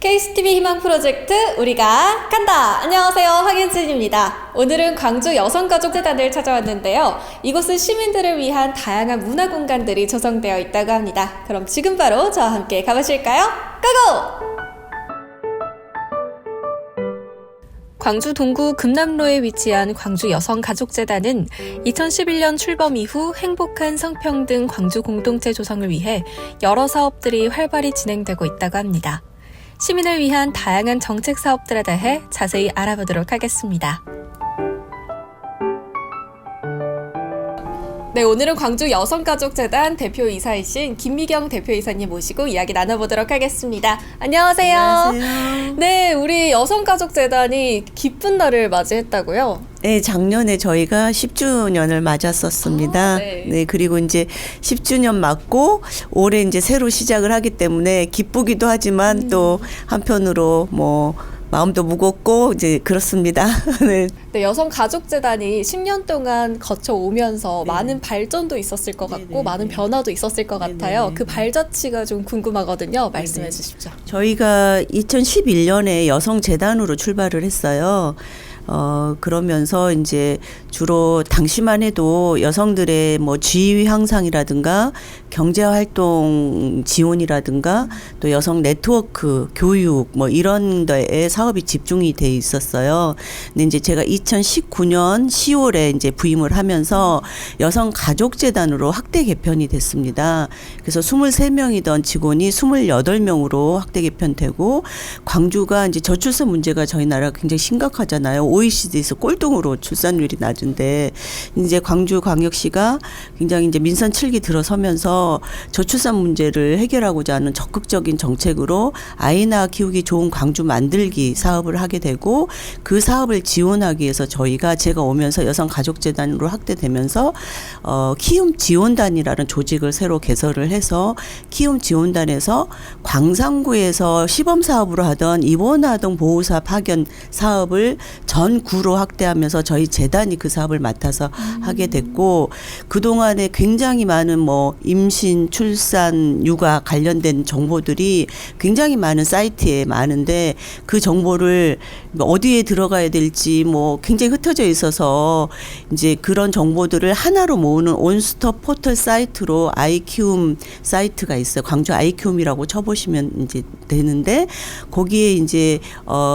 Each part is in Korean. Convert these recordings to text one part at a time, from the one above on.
KCTV 희망 프로젝트 우리가 간다! 안녕하세요, 황현진입니다. 오늘은 광주 여성가족재단을 찾아왔는데요. 이곳은 시민들을 위한 다양한 문화 공간들이 조성되어 있다고 합니다. 그럼 지금 바로 저와 함께 가보실까요? 고고! 광주 동구 금남로에 위치한 광주 여성가족재단은 2011년 출범 이후 행복한 성평등 광주 공동체 조성을 위해 여러 사업들이 활발히 진행되고 있다고 합니다. 시민을 위한 다양한 정책 사업들에 대해 자세히 알아보도록 하겠습니다. 네, 오늘은 광주 여성가족재단 대표이사이신 김미경 대표이사님 모시고 이야기 나눠보도록 하겠습니다. 안녕하세요. 안녕하세요. 네, 우리 여성가족재단이 기쁜 날을 맞이했다고요? 네, 작년에 저희가 10주년을 맞았었습니다. 네, 그리고 이제 10주년 맞고 올해 이제 새로 시작을 하기 때문에 기쁘기도 하지만 또 한편으로 마음도 무겁고 이제 그렇습니다. 네. 네, 여성가족재단이 10년 동안 거쳐오면서 네. 많은 발전도 있었을 것 같고 네네. 많은 변화도 있었을 것 같아요. 네네. 그 발자취가 좀 궁금하거든요. 말씀해 주십시오. 저희가 2011년에 여성재단으로 출발을 했어요. 그러면서 이제 주로 당시만 해도 여성들의 지위 향상이라든가 경제활동 지원이라든가 또 여성 네트워크 교육 이런 데에 사업이 집중이 돼 있었어요. 근데 이제 제가 2019년 10월에 이제 부임을 하면서 여성가족재단으로 확대 개편이 됐습니다. 그래서 23명이던 직원이 28명으로 확대 개편되고 광주가 이제 저출산 문제가 저희 나라가 굉장히 심각하잖아요. OECD에서 꼴등으로 출산율이 낮은데 이제 광주광역시가 굉장히 이제 민선 7기 들어서면서 저출산 문제를 해결하고자 하는 적극적인 정책으로 아이 낳아 키우기 좋은 광주 만들기 사업을 하게 되고 그 사업을 지원하기 위해서 제가 오면서 여성가족재단으로 확대되면서 키움 지원단이라는 조직을 새로 개설을 해서 키움 지원단에서 광산구에서 시범 사업으로 하던 입원아동 보호사 파견 사업을 전 구로 확대하면서 저희 재단이 그 사업을 맡아서 하게 됐고 그동안에 굉장히 많은 임신, 출산, 육아 관련된 정보들이 굉장히 많은 사이트에 많은데 그 정보를 어디에 들어가야 될지 굉장히 흩어져 있어서 이제 그런 정보들을 하나로 모으는 온스톱 포털 사이트로 아이키움 사이트가 있어요. 광주 아이키움이라고 쳐보시면 이제 되는데 거기에 이제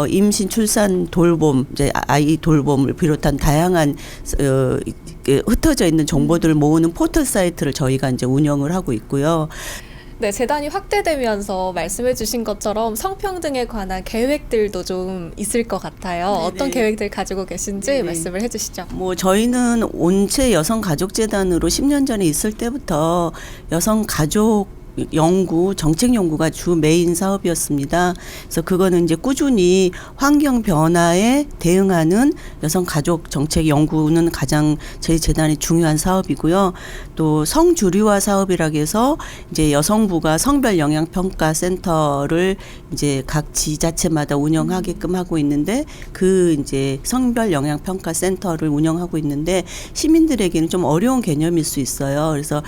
임신, 출산, 돌봄, 이제 아이 돌봄을 비롯한 다양한 흩어져 있는 정보들을 모으는 포털 사이트를 저희가 이제 운영을 하고 있고요. 네, 재단이 확대되면서 말씀해 주신 것처럼 성평등에 관한 계획들도 좀 있을 것 같아요. 네네. 어떤 계획들 가지고 계신지 네네. 말씀을 해주시죠. 저희는 온체 여성가족재단으로 10년 전에 있을 때부터 여성가족 연구, 정책 연구가 주 메인 사업이었습니다. 그래서 그거는 이제 꾸준히 환경 변화에 대응하는 여성 가족 정책 연구는 가장 저희 재단의 중요한 사업이고요. 또 성주류화 사업이라고 해서 이제 여성부가 성별 영양 평가 센터를 이제 각 지자체마다 운영하게끔 하고 있는데 그 이제 성별 영양 평가 센터를 운영하고 있는데 시민들에게는 좀 어려운 개념일 수 있어요. 그래서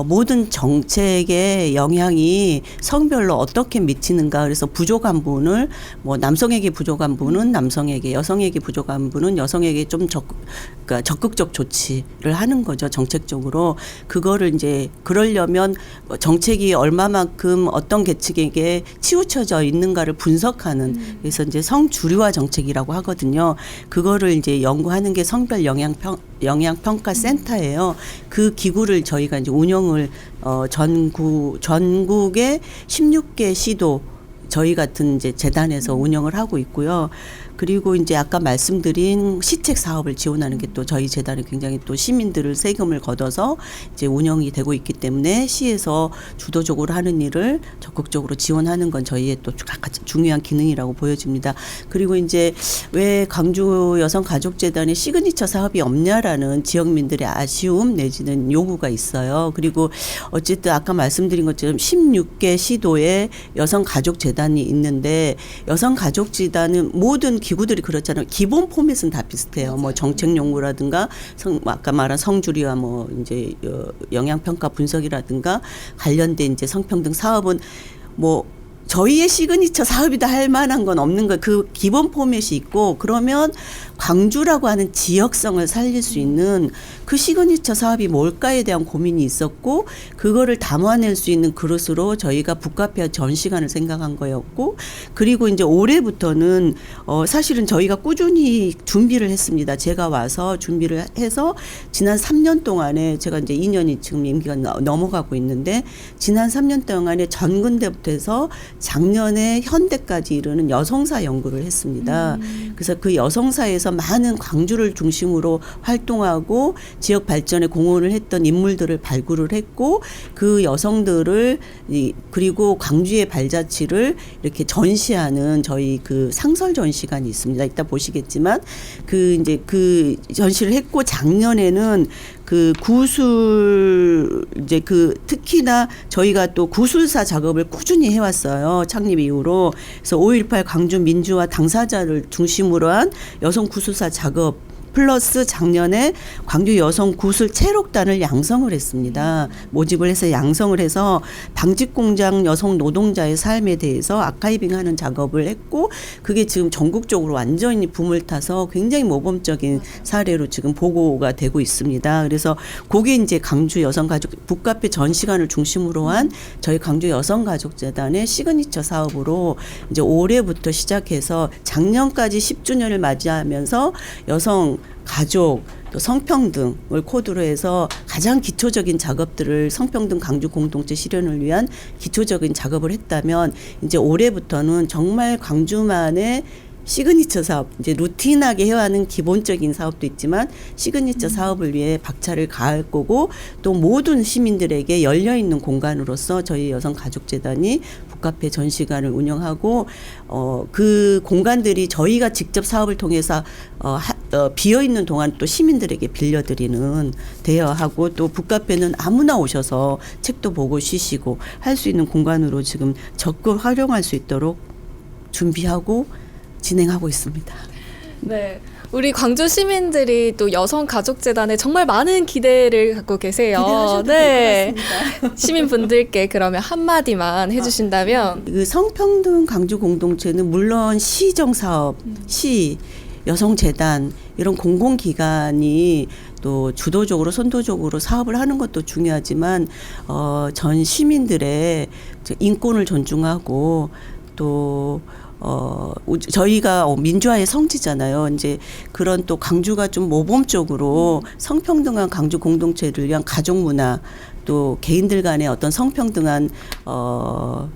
모든 정책의 영향이 성별로 어떻게 미치는가 그래서 부족한 분을 남성에게 부족한 분은 남성에게 여성에게 부족한 분은 여성에게 좀 적극적 조치를 하는 거죠. 정책적으로 그거를 이제 그러려면 정책이 얼마만큼 어떤 계층에게 치우쳐져 있는가를 분석하는 그래서 이제 성주류화 정책이라고 하거든요. 그거를 이제 연구하는 게 성별 영양평가 센터예요. 그 기구를 저희가 이제 운영을 전국의 16개 시도 저희 같은 이제 재단에서 운영을 하고 있고요. 그리고 이제 아까 말씀드린 시책 사업을 지원하는 게 또 저희 재단이 굉장히 또 시민들을 세금을 걷어서 이제 운영이 되고 있기 때문에 시에서 주도적으로 하는 일을 적극적으로 지원하는 건 저희의 또 중요한 기능이라고 보여집니다. 그리고 이제 왜 광주 여성가족재단에 시그니처 사업이 없냐라는 지역민들의 아쉬움 내지는 요구가 있어요. 그리고 어쨌든 아까 말씀드린 것처럼 16개 시도에 여성가족재단이 있는데 여성가족재단은 모든 기구들이 그렇잖아요. 기본 포맷은 다 비슷해요. 정책 연구라든가 아까 말한 성주류와 이제 영양평가 분석이라든가 관련된 이제 성평등 사업은 저희의 시그니처 사업이다 할 만한 건 없는 거, 그 기본 포맷이 있고, 그러면 광주라고 하는 지역성을 살릴 수 있는 그 시그니처 사업이 뭘까에 대한 고민이 있었고, 그거를 담아낼 수 있는 그릇으로 저희가 북카페 전시관을 생각한 거였고, 그리고 이제 올해부터는 사실은 저희가 꾸준히 준비를 했습니다. 제가 와서 준비를 해서 지난 3년 동안에, 제가 이제 2년이 지금 임기가 넘어가고 있는데, 지난 3년 동안에 전근대부터 해서 작년에 현대까지 이르는 여성사 연구를 했습니다. 그래서 그 여성사에서 많은 광주를 중심으로 활동하고 지역 발전에 공헌을 했던 인물들을 발굴을 했고, 그 여성들을 그리고 광주의 발자취를 이렇게 전시하는 저희 그 상설 전시관이 있습니다. 이따 보시겠지만 그 이제 그 전시를 했고, 작년에는 그 구술 이제 그 특히나 저희가 또 구술사 작업을 꾸준히 해왔어요. 창립 이후로. 그래서 5.18 광주 민주화 당사자를 중심으로 한 여성 구술사 작업 플러스 작년에 광주 여성 구슬 체록단을 양성을 했습니다. 모집을 해서 양성을 해서 방직공장 여성 노동자의 삶에 대해서 아카이빙하는 작업을 했고, 그게 지금 전국적으로 완전히 붐을 타서 굉장히 모범적인 사례로 지금 보고가 되고 있습니다. 그래서 그게 이제 광주 여성가족 북카페 전시관을 중심으로 한 저희 광주 여성가족재단의 시그니처 사업으로 이제 올해부터 시작해서 작년까지 10주년을 맞이하면서 여성 가족 또 성평등을 코드로 해서 가장 기초적인 작업들을 성평등 광주 공동체 실현을 위한 기초적인 작업을 했다면, 이제 올해부터는 정말 광주만의 시그니처 사업, 이제 루틴하게 해와는 기본적인 사업도 있지만 시그니처 사업을 위해 박차를 가할 거고, 또 모든 시민들에게 열려있는 공간으로서 저희 여성가족재단이 북카페 전시관을 운영하고, 그 공간들이 저희가 직접 사업을 통해서 비어있는 동안 또 시민들에게 빌려드리는 대여하고, 또 북카페는 아무나 오셔서 책도 보고 쉬시고 할 수 있는 공간으로 지금 적극 활용할 수 있도록 준비하고 진행하고 있습니다. 네. 우리 광주 시민들이 또 여성가족재단에 정말 많은 기대를 갖고 계세요. 기대하셔도 네. 될 것 같습니다. 시민분들께 그러면 한마디만 해주신다면. 그 성평등 광주 공동체는 물론 시정 사업, 시, 여성재단 이런 공공기관이 또 주도적으로 선도적으로 사업을 하는 것도 중요하지만 전 시민들의 인권을 존중하고, 또 저희가 민주화의 성지잖아요. 이제 그런 또 광주가 좀 모범적으로 성평등한 광주 공동체를 위한 가족 문화, 또 개인들 간의 어떤 성평등한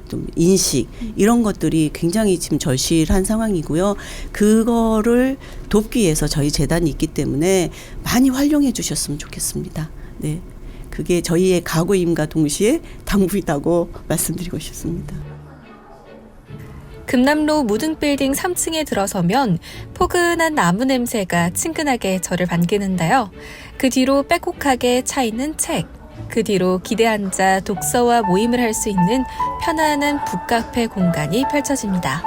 좀 인식, 이런 것들이 굉장히 지금 절실한 상황이고요. 그거를 돕기 위해서 저희 재단이 있기 때문에 많이 활용해 주셨으면 좋겠습니다. 네, 그게 저희의 각오임과 동시에 당부이다고 말씀드리고 싶습니다. 금남로 무등빌딩 3층에 들어서면 포근한 나무 냄새가 친근하게 저를 반기는데요. 그 뒤로 빼곡하게 차 있는 책, 그 뒤로 기대 앉아 독서와 모임을 할 수 있는 편안한 북카페 공간이 펼쳐집니다.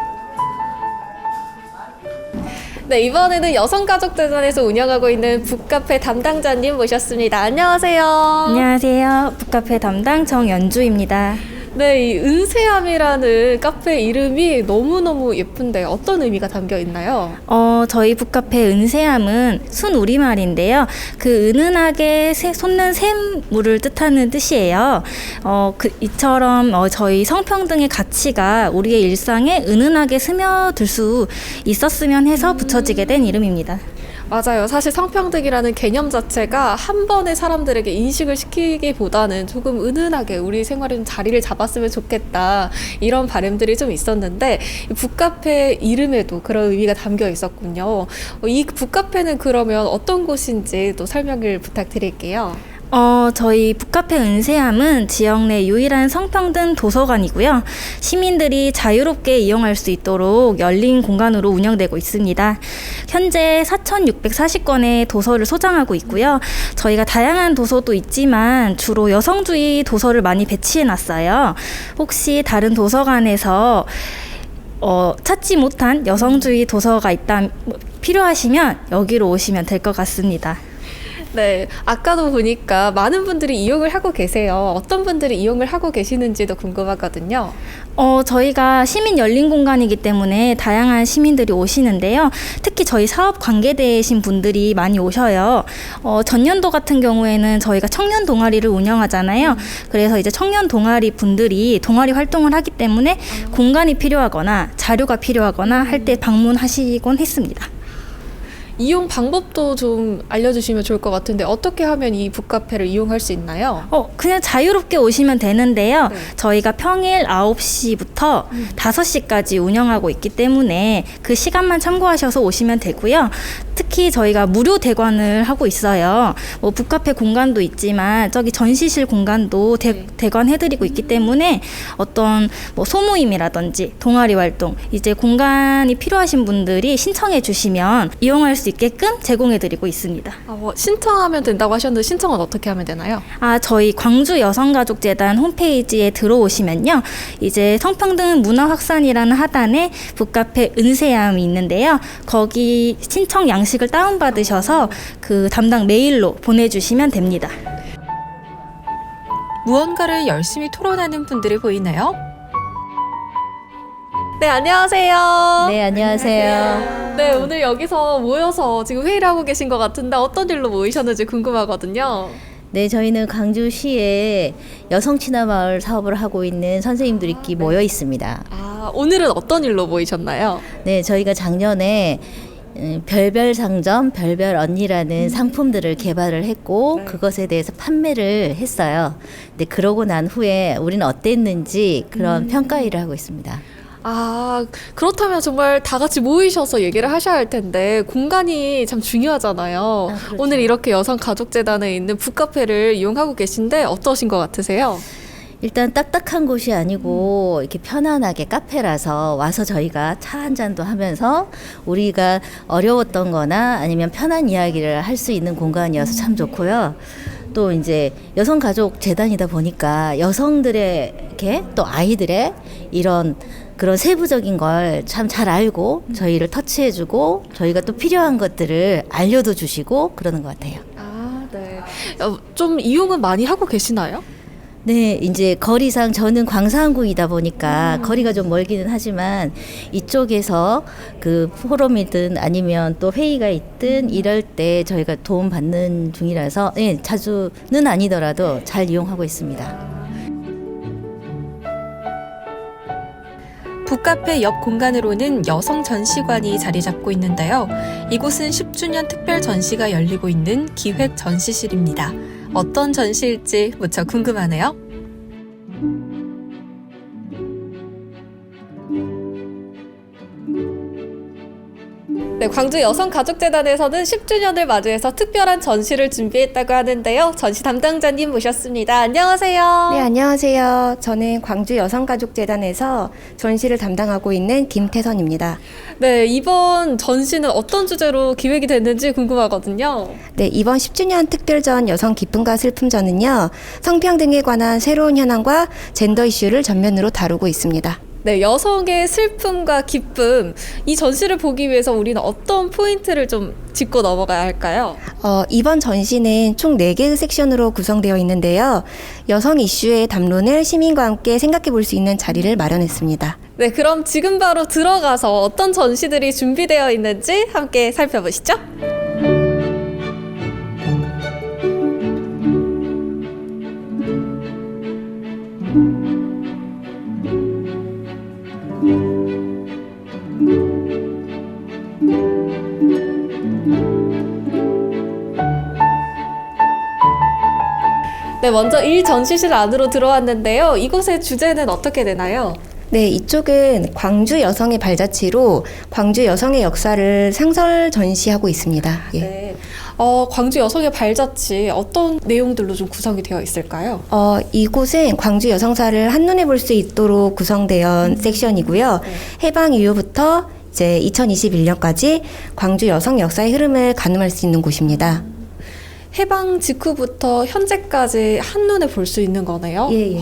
네, 이번에는 여성가족재단에서 운영하고 있는 북카페 담당자님 모셨습니다. 안녕하세요. 안녕하세요. 북카페 담당 정연주입니다. 네, 이 은세암이라는 카페 이름이 너무너무 예쁜데 어떤 의미가 담겨 있나요? 저희 북카페 은세암은 순 우리말인데요. 그 은은하게 솟는 샘물을 뜻하는 뜻이에요. 이처럼 저희 성평등의 가치가 우리의 일상에 은은하게 스며들 수 있었으면 해서 붙여지게 된 이름입니다. 맞아요. 사실 성평등이라는 개념 자체가 한 번에 사람들에게 인식을 시키기보다는 조금 은은하게 우리 생활에 좀 자리를 잡았으면 좋겠다, 이런 바람들이 좀 있었는데, 북카페 이름에도 그런 의미가 담겨 있었군요. 이 북카페는 그러면 어떤 곳인지 또 설명을 부탁드릴게요. 저희 북카페 은세암은 지역 내 유일한 성평등 도서관이고요. 시민들이 자유롭게 이용할 수 있도록 열린 공간으로 운영되고 있습니다. 현재 4,640권의 도서를 소장하고 있고요. 저희가 다양한 도서도 있지만 주로 여성주의 도서를 많이 배치해놨어요. 혹시 다른 도서관에서 찾지 못한 여성주의 도서가 필요하시면 여기로 오시면 될 것 같습니다. 네, 아까도 보니까 많은 분들이 이용을 하고 계세요. 어떤 분들이 이용을 하고 계시는지도 궁금하거든요. 저희가 시민 열린 공간이기 때문에 다양한 시민들이 오시는데요. 특히 저희 사업 관계되신 분들이 많이 오셔요. 전년도 같은 경우에는 저희가 청년 동아리를 운영하잖아요. 그래서 이제 청년 동아리 분들이 동아리 활동을 하기 때문에 공간이 필요하거나 자료가 필요하거나 할 때 방문하시곤 했습니다. 이용 방법도 좀 알려주시면 좋을 것 같은데 어떻게 하면 이 북카페를 이용할 수 있나요? 그냥 자유롭게 오시면 되는데요. 네. 저희가 평일 9시부터 5시까지 운영하고 있기 때문에 그 시간만 참고하셔서 오시면 되고요. 특히 저희가 무료 대관을 하고 있어요. 북카페 공간도 있지만 저기 전시실 공간도 대관해드리고 있기 때문에 어떤 소모임이라든지 동아리 활동, 이제 공간이 필요하신 분들이 신청해 주시면 이용할 수 있게끔 제공해드리고 있습니다. 신청하면 된다고 하셨는데 신청은 어떻게 하면 되나요? 저희 광주 여성가족재단 홈페이지에 들어오시면요. 이제 성평등 문화 확산이라는 하단에 북카페 은세암이 있는데요. 거기 신청 양식을 다운받으셔서 그 담당 메일로 보내주시면 됩니다. 무언가를 열심히 토론하는 분들이 보이나요? 네, 안녕하세요. 네, 안녕하세요. 네, 오늘 여기서 모여서 지금 회의를 하고 계신 것 같은데 어떤 일로 모이셨는지 궁금하거든요. 네, 저희는 광주시에 여성친화마을 사업을 하고 있는 선생님들이 모여 있습니다. 오늘은 어떤 일로 모이셨나요? 네, 저희가 작년에 별별 상점, 별별 언니라는 상품들을 개발을 했고 그것에 대해서 판매를 했어요. 근데 그러고 난 후에 우리는 어땠는지 그런 평가회를 하고 있습니다. 그렇다면 정말 다 같이 모이셔서 얘기를 하셔야 할 텐데 공간이 참 중요하잖아요. 그렇죠. 오늘 이렇게 여성가족재단에 있는 북카페를 이용하고 계신데 어떠신 것 같으세요? 일단 딱딱한 곳이 아니고 이렇게 편안하게 카페라서 와서 저희가 차 한 잔도 하면서 우리가 어려웠던 거나 아니면 편한 이야기를 할 수 있는 공간이어서 참 좋고요. 또 이제 여성가족재단이다 보니까 여성들에게 또 아이들의 이런 그런 세부적인 걸 참 잘 알고 저희를 터치해주고 저희가 또 필요한 것들을 알려도 주시고 그러는 것 같아요. 네. 좀 이용은 많이 하고 계시나요? 네, 이제 거리상 저는 광산구이다 보니까 거리가 좀 멀기는 하지만 이쪽에서 그 포럼이든 아니면 또 회의가 있든 이럴 때 저희가 도움 받는 중이라서 네, 자주는 아니더라도 잘 이용하고 있습니다. 북카페 옆 공간으로는 여성 전시관이 자리 잡고 있는데요. 이곳은 10주년 특별 전시가 열리고 있는 기획 전시실입니다. 어떤 전시일지 무척 궁금하네요. 네, 광주 여성가족재단에서는 10주년을 맞이해서 특별한 전시를 준비했다고 하는데요. 전시 담당자님 모셨습니다. 안녕하세요. 네, 안녕하세요. 저는 광주 여성가족재단에서 전시를 담당하고 있는 김태선입니다. 네, 이번 전시는 어떤 주제로 기획이 됐는지 궁금하거든요. 네, 이번 10주년 특별전 여성 기쁨과 슬픔전은요, 성평등에 관한 새로운 현황과 젠더 이슈를 전면으로 다루고 있습니다. 네, 여성의 슬픔과 기쁨, 이 전시를 보기 위해서 우리는 어떤 포인트를 좀 짚고 넘어가야 할까요? 이번 전시는 총 4개의 섹션으로 구성되어 있는데요. 여성 이슈의 담론을 시민과 함께 생각해 볼 수 있는 자리를 마련했습니다. 네, 그럼 지금 바로 들어가서 어떤 전시들이 준비되어 있는지 함께 살펴보시죠. 네, 먼저 1 전시실 안으로 들어왔는데요. 이곳의 주제는 어떻게 되나요? 네, 이쪽은 광주 여성의 발자취로 광주 여성의 역사를 상설 전시하고 있습니다. 예. 네. 광주 여성의 발자취 어떤 내용들로 좀 구성이 되어 있을까요? 이곳은 광주 여성사를 한눈에 볼 수 있도록 구성된 섹션이고요. 해방 이후부터 이제 2021년까지 광주 여성 역사의 흐름을 가늠할 수 있는 곳입니다. 해방 직후부터 현재까지 한눈에 볼 수 있는 거네요. 예, 예.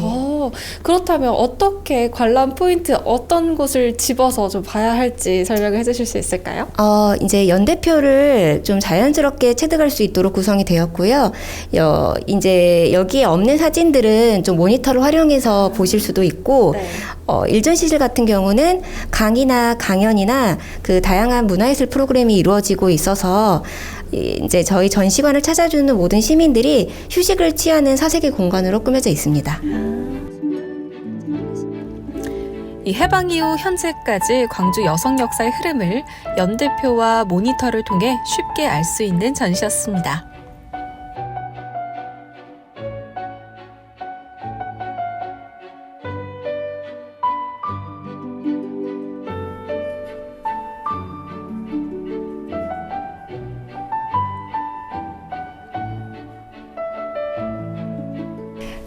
그렇다면 어떻게 관람 포인트 어떤 곳을 집어서 좀 봐야 할지 설명을 해주실 수 있을까요? 이제 연대표를 좀 자연스럽게 체득할 수 있도록 구성이 되었고요. 이제 여기에 없는 사진들은 좀 모니터를 활용해서 보실 수도 있고, 네. 일전 시절 같은 경우는 강의나 강연이나 그 다양한 문화예술 프로그램이 이루어지고 있어서 이제 저희 전시관을 찾아주는 모든 시민들이 휴식을 취하는 사색의 공간으로 꾸며져 있습니다. 이 해방 이후 현재까지 광주 여성 역사의 흐름을 연대표와 모니터를 통해 쉽게 알 수 있는 전시였습니다.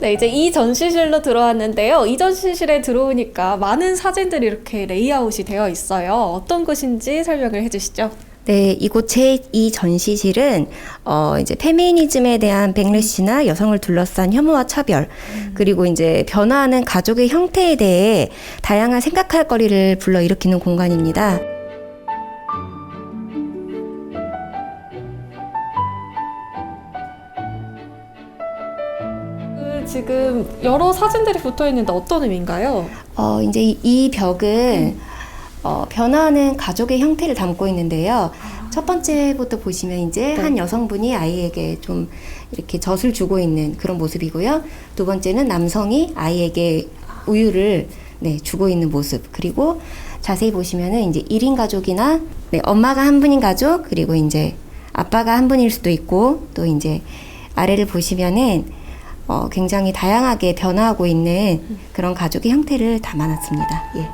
네, 이제 이 전시실로 들어왔는데요. 이 전시실에 들어오니까 많은 사진들이 이렇게 레이아웃이 되어 있어요. 어떤 곳인지 설명을 해주시죠. 네, 이곳 제2 전시실은 이제 페미니즘에 대한 백래시나 여성을 둘러싼 혐오와 차별, 그리고 이제 변화하는 가족의 형태에 대해 다양한 생각할 거리를 불러일으키는 공간입니다. 지금 여러 사진들이 붙어 있는데 어떤 의미인가요? 이제 이 벽은 변화하는 가족의 형태를 담고 있는데요. 첫 번째부터 보시면 이제 한 여성분이 아이에게 좀 이렇게 젖을 주고 있는 그런 모습이고요. 두 번째는 남성이 아이에게 우유를 주고 있는 모습. 그리고 자세히 보시면은 이제 1인 가족이나 엄마가 한 분인 가족, 그리고 이제 아빠가 한 분일 수도 있고, 또 이제 아래를 보시면은 굉장히 다양하게 변화하고 있는 그런 가족의 형태를 담아놨습니다. 예.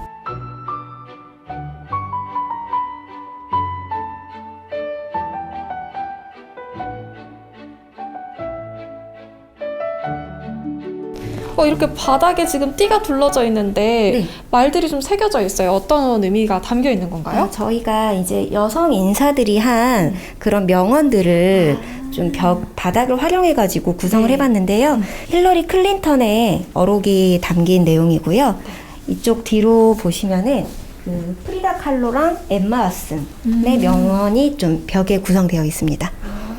이렇게 바닥에 지금 띠가 둘러져 있는데 네. 말들이 좀 새겨져 있어요. 어떤 의미가 담겨 있는 건가요? 저희가 이제 여성 인사들이 한 그런 명언들을 좀 바닥을 활용해가지고 구성을 해봤는데요. 힐러리 클린턴의 어록이 담긴 내용이고요. 이쪽 뒤로 보시면은 그 프리다 칼로랑 엠마 왓슨의 명언이 좀 벽에 구성되어 있습니다.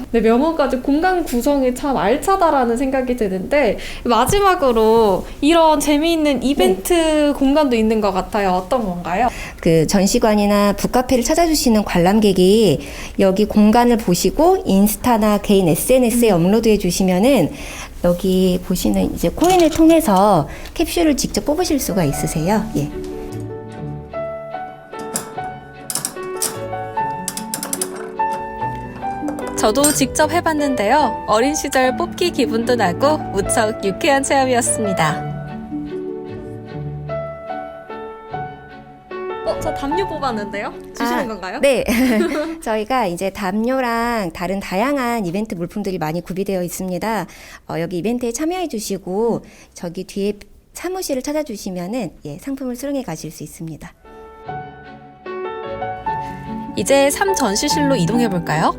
네, 명언까지 공간 구성이 참 알차다라는 생각이 드는데 마지막으로 이런 재미있는 이벤트 공간도 있는 것 같아요. 어떤 건가요? 그 전시관이나 북카페를 찾아주시는 관람객이 여기 공간을 보시고 인스타나 개인 SNS에 업로드해 주시면은 여기 보시는 이제 코인을 통해서 캡슐을 직접 뽑으실 수가 있으세요. 예. 저도 직접 해봤는데요. 어린 시절 뽑기 기분도 나고 무척 유쾌한 체험이었습니다. 저 담요 뽑았는데요? 주시는 건가요? 네. 저희가 이제 담요랑 다른 다양한 이벤트 물품들이 많이 구비되어 있습니다. 여기 이벤트에 참여해 주시고 저기 뒤에 사무실을 찾아주시면은 상품을 수령해 가실 수 있습니다. 이제 3전시실로 이동해 볼까요?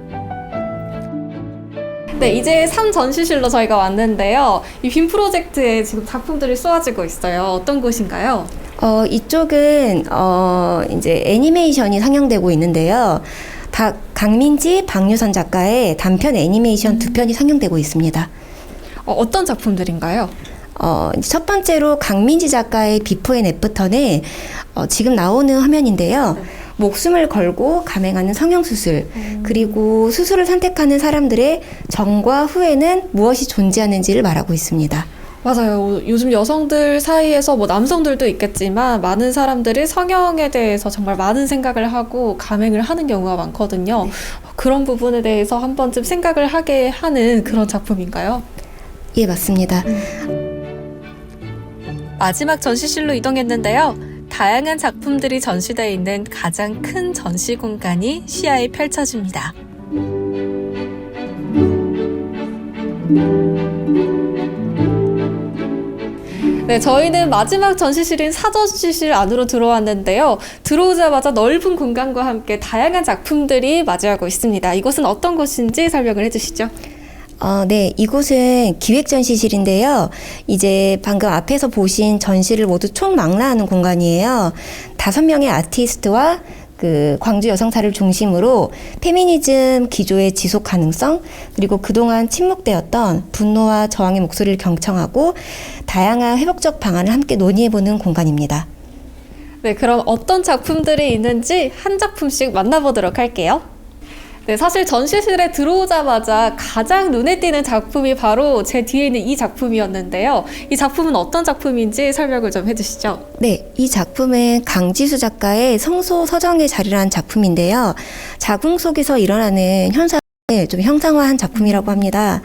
네, 이제 3전시실로 저희가 왔는데요. 이 빔 프로젝트에 지금 작품들이 쏘아지고 있어요. 어떤 곳인가요? 이쪽은 이제 애니메이션이 상영되고 있는데요. 강민지, 박유선 작가의 단편 애니메이션 2편이 상영되고 있습니다. 어떤 작품들인가요? 첫 번째로 강민지 작가의 비포 앤 애프터는 지금 나오는 화면인데요. 목숨을 걸고 감행하는 성형수술, 그리고 수술을 선택하는 사람들의 전과 후에는 무엇이 존재하는지를 말하고 있습니다. 맞아요. 요즘 여성들 사이에서 남성들도 있겠지만 많은 사람들이 성형에 대해서 정말 많은 생각을 하고 감행을 하는 경우가 많거든요. 네. 그런 부분에 대해서 한 번쯤 생각을 하게 하는 그런 작품인가요? 예, 맞습니다. 마지막 전시실로 이동했는데요. 다양한 작품들이 전시되어 있는 가장 큰 전시 공간이 시야에 펼쳐집니다. 네, 저희는 마지막 전시실인 4전시실 안으로 들어왔는데요. 들어오자마자 넓은 공간과 함께 다양한 작품들이 마주하고 있습니다. 이곳은 어떤 곳인지 설명을 해주시죠. 네, 이곳은 기획전시실인데요. 이제 방금 앞에서 보신 전시를 모두 총망라하는 공간이에요. 5명의 아티스트와 그 광주 여성사를 중심으로 페미니즘 기조의 지속 가능성, 그리고 그동안 침묵되었던 분노와 저항의 목소리를 경청하고 다양한 회복적 방안을 함께 논의해보는 공간입니다. 네, 그럼 어떤 작품들이 있는지 한 작품씩 만나보도록 할게요. 네, 사실 전시실에 들어오자마자 가장 눈에 띄는 작품이 바로 제 뒤에 있는 이 작품이었는데요. 이 작품은 어떤 작품인지 설명을 좀 해주시죠. 네, 이 작품은 강지수 작가의 성소 서정의 자리라는 작품인데요. 자궁 속에서 일어나는 현상을 좀 형상화한 작품이라고 합니다.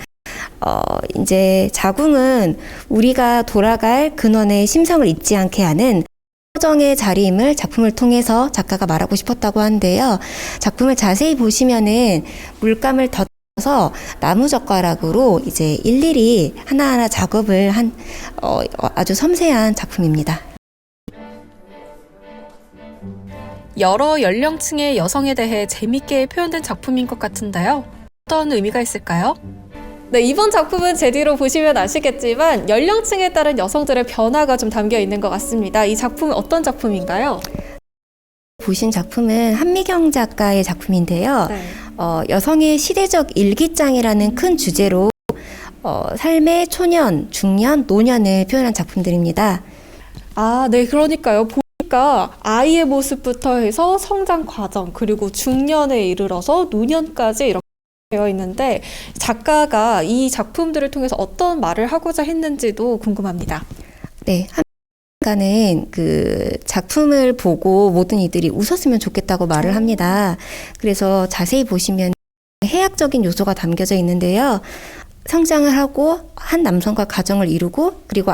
이제 자궁은 우리가 돌아갈 근원의 심성을 잊지 않게 하는 서정의 자리임을 작품을 통해서 작가가 말하고 싶었다고 하는데요. 작품을 자세히 보시면은 물감을 덧서 나무젓가락으로 이제 일일이 하나하나 작업을 한 아주 섬세한 작품입니다. 여러 연령층의 여성에 대해 재밌게 표현된 작품인 것 같은데요. 어떤 의미가 있을까요? 네, 이번 작품은 제 뒤로 보시면 아시겠지만 연령층에 따른 여성들의 변화가 좀 담겨 있는 것 같습니다. 이 작품은 어떤 작품인가요? 보신 작품은 한미경 작가의 작품인데요. 네. 여성의 시대적 일기장이라는 큰 주제로 삶의 초년, 중년, 노년을 표현한 작품들입니다. 아, 네, 그러니까요. 보니까 아이의 모습부터 해서 성장 과정, 그리고 중년에 이르러서 노년까지 이렇게 되어 있는데 작가가 이 작품들을 통해서 어떤 말을 하고자 했는지도 궁금합니다. 네, 작가는 그 작품을 보고 모든 이들이 웃었으면 좋겠다고 말을 합니다. 그래서 자세히 보시면 해학적인 요소가 담겨져 있는데요. 성장을 하고 한 남성과 가정을 이루고 그리고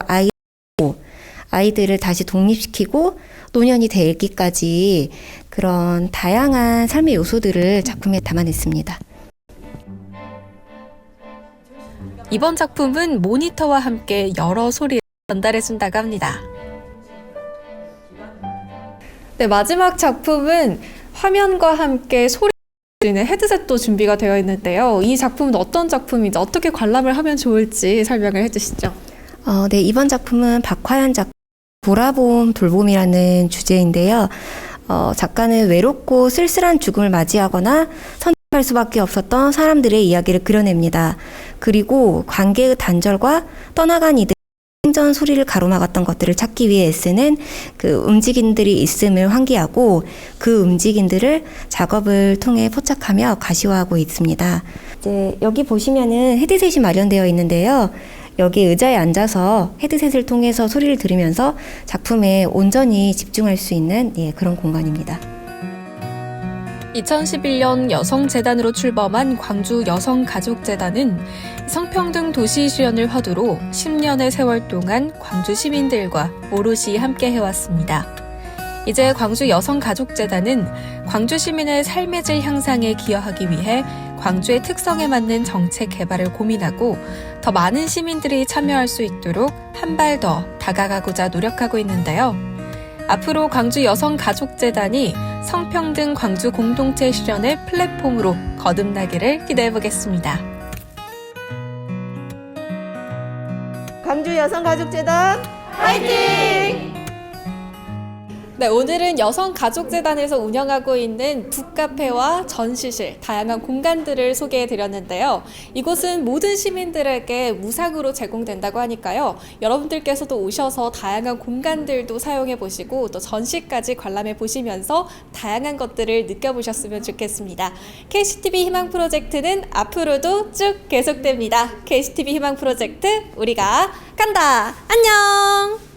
아이들을 다시 독립시키고 노년이 되기까지 그런 다양한 삶의 요소들을 작품에 담아냈습니다. 이번 작품은 모니터와 함께 여러 소리를 전달해준다고 합니다. 네, 마지막 작품은 화면과 함께 소리를 들리는 헤드셋도 준비가 되어 있는데요. 이 작품은 어떤 작품인지 어떻게 관람을 하면 좋을지 설명을 해주시죠. 네, 이번 작품은 박화연 작가 돌아봄 돌봄이라는 주제인데요. 작가는 외롭고 쓸쓸한 죽음을 맞이하거나 선택할 수밖에 없었던 사람들의 이야기를 그려냅니다. 그리고 관계의 단절과 떠나간 이들의 생전 소리를 가로막았던 것들을 찾기 위해 애쓰는 그 움직임들이 있음을 환기하고 그 움직임들을 작업을 통해 포착하며 가시화하고 있습니다. 이제 여기 보시면은 헤드셋이 마련되어 있는데요. 여기 의자에 앉아서 헤드셋을 통해서 소리를 들으면서 작품에 온전히 집중할 수 있는 그런 공간입니다. 2011년 여성재단으로 출범한 광주 여성가족재단은 성평등 도시 실현을 화두로 10년의 세월 동안 광주 시민들과 오롯이 함께 해왔습니다. 이제 광주 여성가족재단은 광주 시민의 삶의 질 향상에 기여하기 위해 광주의 특성에 맞는 정책 개발을 고민하고 더 많은 시민들이 참여할 수 있도록 한 발 더 다가가고자 노력하고 있는데요. 앞으로 광주 여성가족재단이 성평등 광주 공동체 실현의 플랫폼으로 거듭나기를 기대해보겠습니다. 광주 여성가족재단 화이팅! 네, 오늘은 여성가족재단에서 운영하고 있는 북카페와 전시실, 다양한 공간들을 소개해드렸는데요. 이곳은 모든 시민들에게 무상으로 제공된다고 하니까요. 여러분들께서도 오셔서 다양한 공간들도 사용해보시고 또 전시까지 관람해보시면서 다양한 것들을 느껴보셨으면 좋겠습니다. KCTV 희망 프로젝트는 앞으로도 쭉 계속됩니다. KCTV 희망 프로젝트, 우리가 간다! 안녕!